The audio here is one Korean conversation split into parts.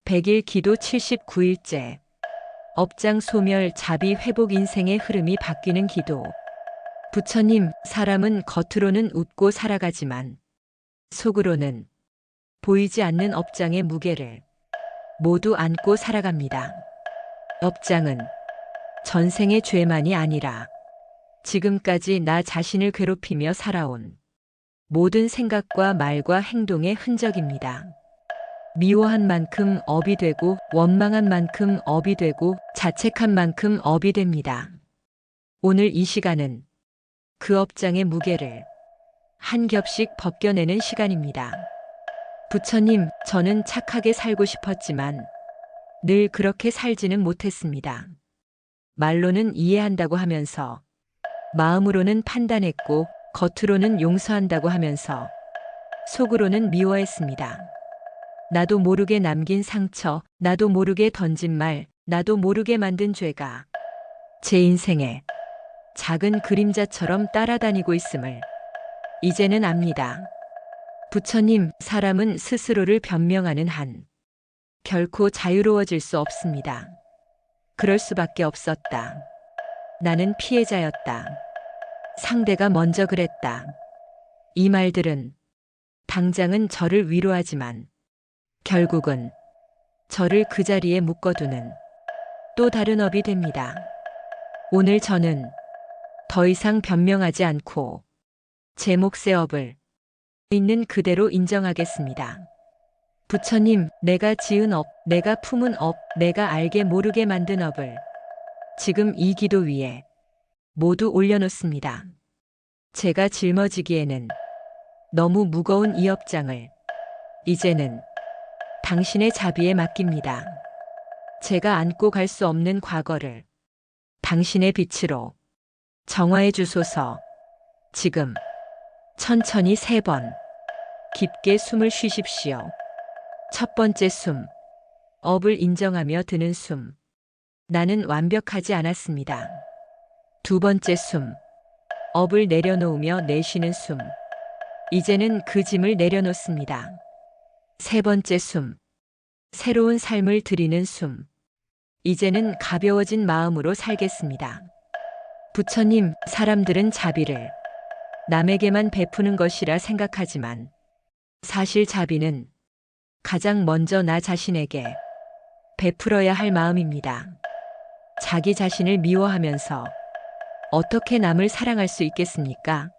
100일 기도 79일째. 업장 소멸 자비 회복 인생의 흐름이 바뀌는 기도. 부처님, 사람은 겉으로는 웃고 살아가지만 속으로는 보이지 않는 업장의 무게를 모두 안고 살아갑니다. 업장은 전생의 죄만이 아니라 지금까지 나 자신을 괴롭히며 살아온 모든 생각과 말과 행동의 흔적입니다. 미워한 만큼 업이 되고 원망한 만큼 업이 되고 자책한 만큼 업이 됩니다. 오늘 이 시간은 그 업장의 무게를 한 겹씩 벗겨내는 시간입니다. 부처님, 저는 착하게 살고 싶었지만 늘 그렇게 살지는 못했습니다. 말로는 이해한다고 하면서 마음으로는 판단했고 겉으로는 용서한다고 하면서 속으로는 미워했습니다. 나도 모르게 남긴 상처, 나도 모르게 던진 말, 나도 모르게 만든 죄가 제 인생에 작은 그림자처럼 따라다니고 있음을 이제는 압니다. 부처님, 사람은 스스로를 변명하는 한 결코 자유로워질 수 없습니다. 그럴 수밖에 없었다. 나는 피해자였다. 상대가 먼저 그랬다. 이 말들은 당장은 저를 위로하지만 결국은 저를 그 자리에 묶어두는 또 다른 업이 됩니다. 오늘 저는 더 이상 변명하지 않고 제 몫의 업을 있는 그대로 인정하겠습니다. 부처님, 내가 지은 업, 내가 품은 업, 내가 알게 모르게 만든 업을 지금 이 기도 위에 모두 올려놓습니다. 제가 짊어지기에는 너무 무거운 이 업장을 이제는 당신의 자비에 맡깁니다. 제가 안고 갈 수 없는 과거를 당신의 빛으로 정화해 주소서. 지금 천천히 3번 깊게 숨을 쉬십시오. 첫 번째 숨, 업을 인정하며 드는 숨. 나는 완벽하지 않았습니다. 두 번째 숨, 업을 내려놓으며 내쉬는 숨. 이제는 그 짐을 내려놓습니다. 세 번째 숨, 새로운 삶을 드리는 숨. 이제는 가벼워진 마음으로 살겠습니다. 부처님, 사람들은 자비를 남에게만 베푸는 것이라 생각하지만 사실 자비는 가장 먼저 나 자신에게 베풀어야 할 마음입니다. 자기 자신을 미워하면서 어떻게 남을 사랑할 수 있겠습니까?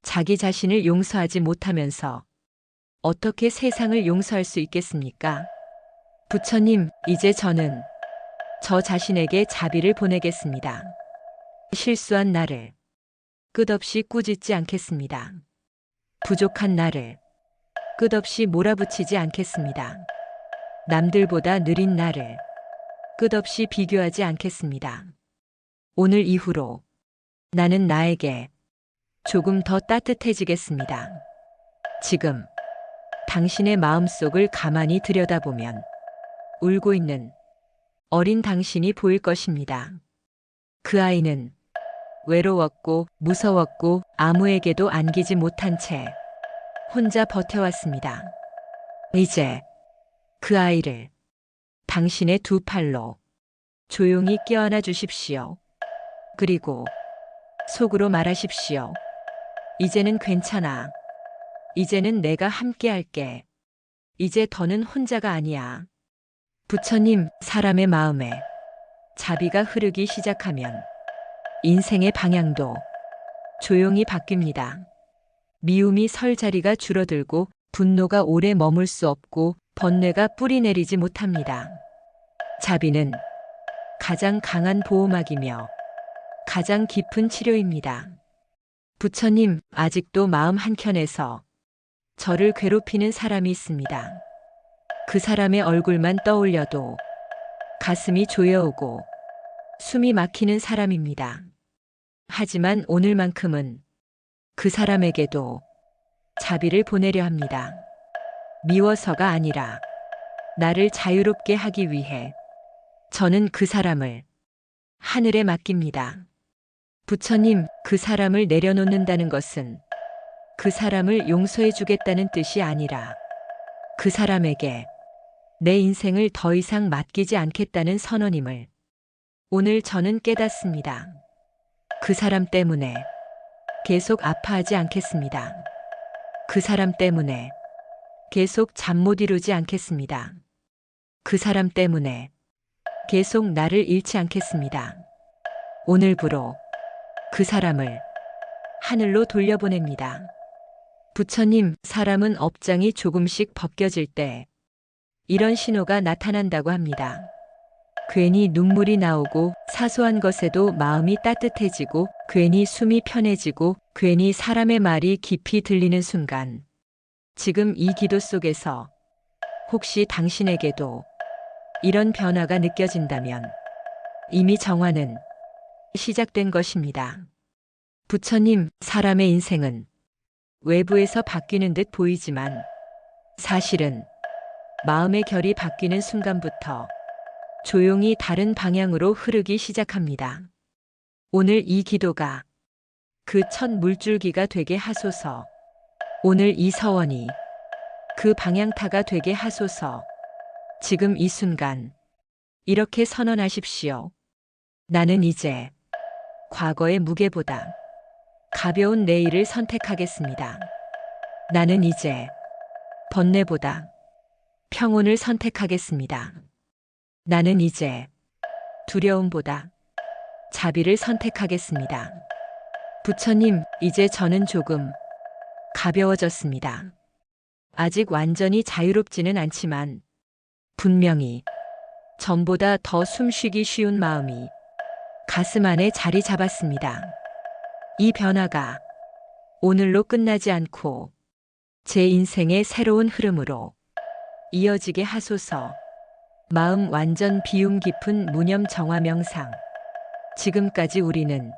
자기 자신을 용서하지 못하면서 어떻게 세상을 용서할 수 있겠습니까? 부처님, 이제 저는 저 자신에게 자비를 보내겠습니다. 실수한 나를 끝없이 꾸짖지 않겠습니다. 부족한 나를 끝없이 몰아붙이지 않겠습니다. 남들보다 느린 나를 끝없이 비교하지 않겠습니다. 오늘 이후로 나는 나에게 조금 더 따뜻해지겠습니다. 지금 당신의 마음속을 가만히 들여다보면 울고 있는 어린 당신이 보일 것입니다. 그 아이는 외로웠고 무서웠고 아무에게도 안기지 못한 채 혼자 버텨왔습니다. 이제 그 아이를 당신의 두 팔로 조용히 껴안아 주십시오. 그리고 속으로 말하십시오. 이제는 괜찮아. 이제는 내가 함께 할게. 이제 더는 혼자가 아니야. 부처님, 사람의 마음에 자비가 흐르기 시작하면 인생의 방향도 조용히 바뀝니다. 미움이 설 자리가 줄어들고 분노가 오래 머물 수 없고 번뇌가 뿌리 내리지 못합니다. 자비는 가장 강한 보호막이며 가장 깊은 치료입니다. 부처님, 아직도 마음 한켠에서 저를 괴롭히는 사람이 있습니다. 그 사람의 얼굴만 떠올려도 가슴이 조여오고 숨이 막히는 사람입니다. 하지만 오늘만큼은 그 사람에게도 자비를 보내려 합니다. 미워서가 아니라 나를 자유롭게 하기 위해 저는 그 사람을 하늘에 맡깁니다. 부처님, 그 사람을 내려놓는다는 것은 그 사람을 용서해 주겠다는 뜻이 아니라 그 사람에게 내 인생을 더 이상 맡기지 않겠다는 선언임을 오늘 저는 깨닫습니다. 그 사람 때문에 계속 아파하지 않겠습니다. 그 사람 때문에 계속 잠 못 이루지 않겠습니다. 그 사람 때문에 계속 나를 잃지 않겠습니다. 오늘부로 그 사람을 하늘로 돌려보냅니다. 부처님, 사람은 업장이 조금씩 벗겨질 때 이런 신호가 나타난다고 합니다. 괜히 눈물이 나오고 사소한 것에도 마음이 따뜻해지고 괜히 숨이 편해지고 괜히 사람의 말이 깊이 들리는 순간, 지금 이 기도 속에서 혹시 당신에게도 이런 변화가 느껴진다면 이미 정화는 시작된 것입니다. 부처님, 사람의 인생은 외부에서 바뀌는 듯 보이지만 사실은 마음의 결이 바뀌는 순간부터 조용히 다른 방향으로 흐르기 시작합니다. 오늘 이 기도가 그 첫 물줄기가 되게 하소서. 오늘 이 서원이 그 방향타가 되게 하소서. 지금 이 순간 이렇게 선언하십시오. 나는 이제 과거의 무게보다 가벼운 내일을 선택하겠습니다. 나는 이제 번뇌보다 평온을 선택하겠습니다. 나는 이제 두려움보다 자비를 선택하겠습니다. 부처님, 이제 저는 조금 가벼워졌습니다. 아직 완전히 자유롭지는 않지만 분명히 전보다 더 숨쉬기 쉬운 마음이 가슴 안에 자리 잡았습니다. 이 변화가 오늘로 끝나지 않고 제 인생의 새로운 흐름으로 이어지게 하소서. 마음 완전 비움 깊은 무념 정화 명상. 지금까지 우리는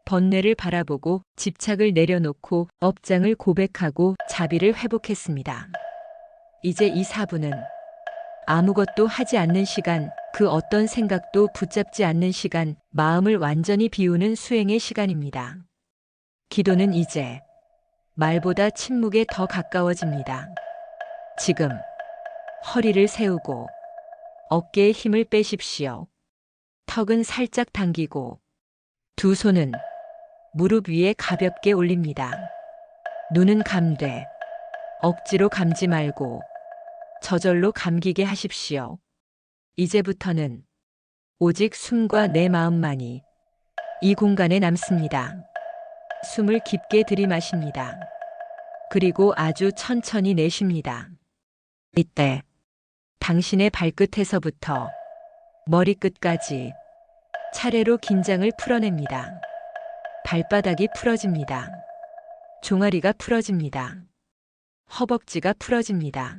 번뇌를 바라보고 집착을 내려놓고 업장을 고백하고 자비를 회복했습니다. 이제 이 4분은 아무것도 하지 않는 시간, 그 어떤 생각도 붙잡지 않는 시간, 마음을 완전히 비우는 수행의 시간입니다. 기도는 이제 말보다 침묵에 더 가까워집니다. 지금 허리를 세우고 어깨에 힘을 빼십시오. 턱은 살짝 당기고 두 손은 무릎 위에 가볍게 올립니다. 눈은 감되 억지로 감지 말고 저절로 감기게 하십시오. 이제부터는 오직 숨과 내 마음만이 이 공간에 남습니다. 숨을 깊게 들이마십니다. 그리고 아주 천천히 내쉽니다. 이때 당신의 발끝에서부터 머리끝까지 차례로 긴장을 풀어냅니다. 발바닥이 풀어집니다. 종아리가 풀어집니다. 허벅지가 풀어집니다.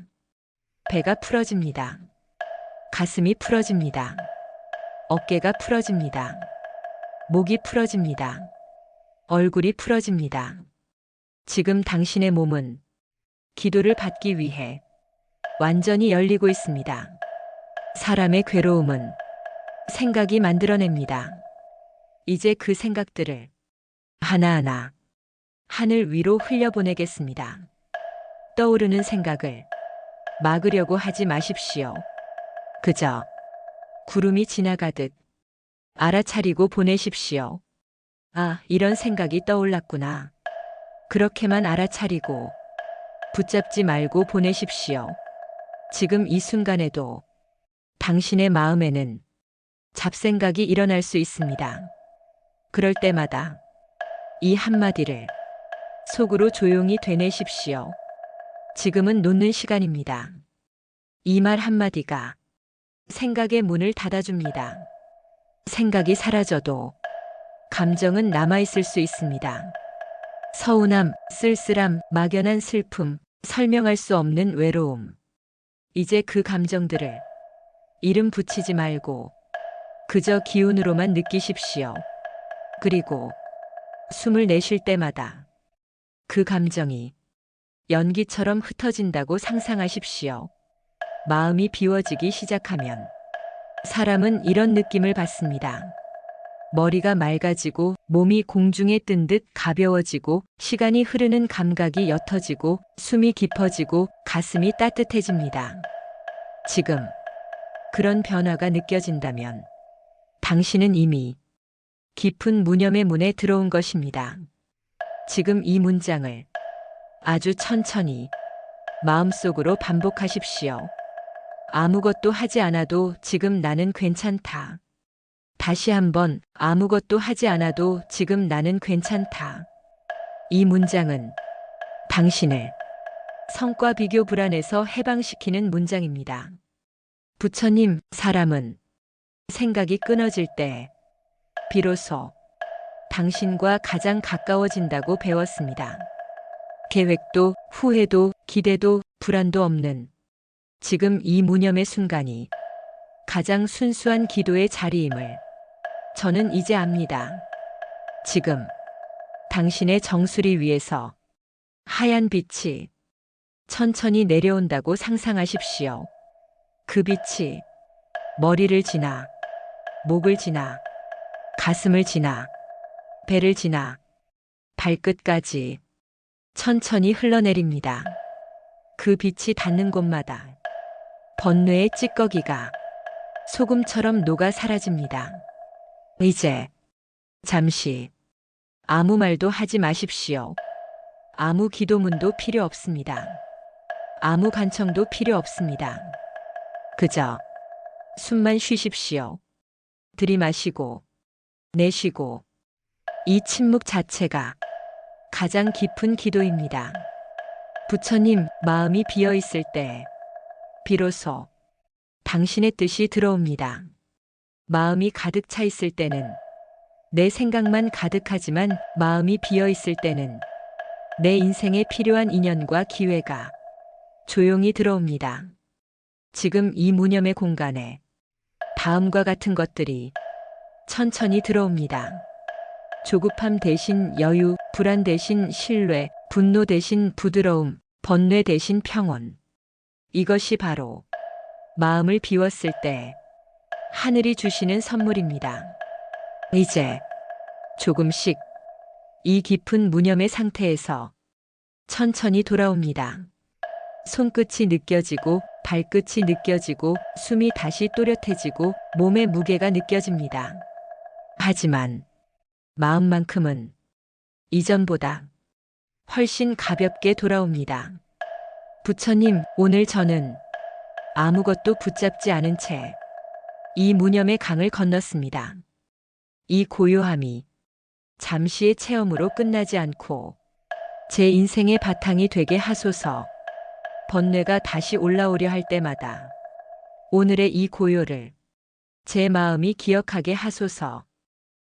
배가 풀어집니다. 가슴이 풀어집니다. 어깨가 풀어집니다. 목이 풀어집니다. 얼굴이 풀어집니다. 지금 당신의 몸은 기도를 받기 위해 완전히 열리고 있습니다. 사람의 괴로움은 생각이 만들어냅니다. 이제 그 생각들을 하나하나 하늘 위로 흘려보내겠습니다. 떠오르는 생각을 막으려고 하지 마십시오. 그저 구름이 지나가듯 알아차리고 보내십시오. 아, 이런 생각이 떠올랐구나. 그렇게만 알아차리고 붙잡지 말고 보내십시오. 지금 이 순간에도 당신의 마음에는 잡생각이 일어날 수 있습니다. 그럴 때마다 이 한마디를 속으로 조용히 되뇌십시오. 지금은 놓는 시간입니다. 이 말 한마디가 생각의 문을 닫아줍니다. 생각이 사라져도 감정은 남아있을 수 있습니다. 서운함, 쓸쓸함, 막연한 슬픔, 설명할 수 없는 외로움. 이제 그 감정들을 이름 붙이지 말고 그저 기운으로만 느끼십시오. 그리고 숨을 내쉴 때마다 그 감정이 연기처럼 흩어진다고 상상하십시오. 마음이 비워지기 시작하면 사람은 이런 느낌을 받습니다. 머리가 맑아지고 몸이 공중에 뜬 듯 가벼워지고 시간이 흐르는 감각이 옅어지고 숨이 깊어지고 가슴이 따뜻해집니다. 지금 그런 변화가 느껴진다면 당신은 이미 깊은 무념의 문에 들어온 것입니다. 지금 이 문장을 아주 천천히 마음속으로 반복하십시오. 아무것도 하지 않아도 지금 나는 괜찮다. 다시 한번 아무것도 하지 않아도 지금 나는 괜찮다. 이 문장은 당신을 성과 비교 불안에서 해방시키는 문장입니다. 부처님, 사람은 생각이 끊어질 때 비로소 당신과 가장 가까워진다고 배웠습니다. 계획도 후회도 기대도 불안도 없는 지금 이 무념의 순간이 가장 순수한 기도의 자리임을 저는 이제 압니다. 지금 당신의 정수리 위에서 하얀 빛이 천천히 내려온다고 상상하십시오. 그 빛이 머리를 지나, 목을 지나, 가슴을 지나, 배를 지나, 발끝까지 천천히 흘러내립니다. 그 빛이 닿는 곳마다 번뇌의 찌꺼기가 소금처럼 녹아 사라집니다. 이제 잠시 아무 말도 하지 마십시오. 아무 기도문도 필요 없습니다. 아무 간청도 필요 없습니다. 그저 숨만 쉬십시오. 들이마시고 내쉬고 이 침묵 자체가 가장 깊은 기도입니다. 부처님, 마음이 비어 있을 때 비로소 당신의 뜻이 들어옵니다. 마음이 가득 차 있을 때는 내 생각만 가득하지만 마음이 비어 있을 때는 내 인생에 필요한 인연과 기회가 조용히 들어옵니다. 지금 이 무념의 공간에 다음과 같은 것들이 천천히 들어옵니다. 조급함 대신 여유, 불안 대신 신뢰, 분노 대신 부드러움, 번뇌 대신 평온. 이것이 바로 마음을 비웠을 때 하늘이 주시는 선물입니다. 이제 조금씩 이 깊은 무념의 상태에서 천천히 돌아옵니다. 손끝이 느껴지고 발끝이 느껴지고 숨이 다시 또렷해지고 몸의 무게가 느껴집니다. 하지만 마음만큼은 이전보다 훨씬 가볍게 돌아옵니다. 부처님, 오늘 저는 아무것도 붙잡지 않은 채 이 무념의 강을 건넜습니다. 이 고요함이 잠시의 체험으로 끝나지 않고 제 인생의 바탕이 되게 하소서. 번뇌가 다시 올라오려 할 때마다 오늘의 이 고요를 제 마음이 기억하게 하소서.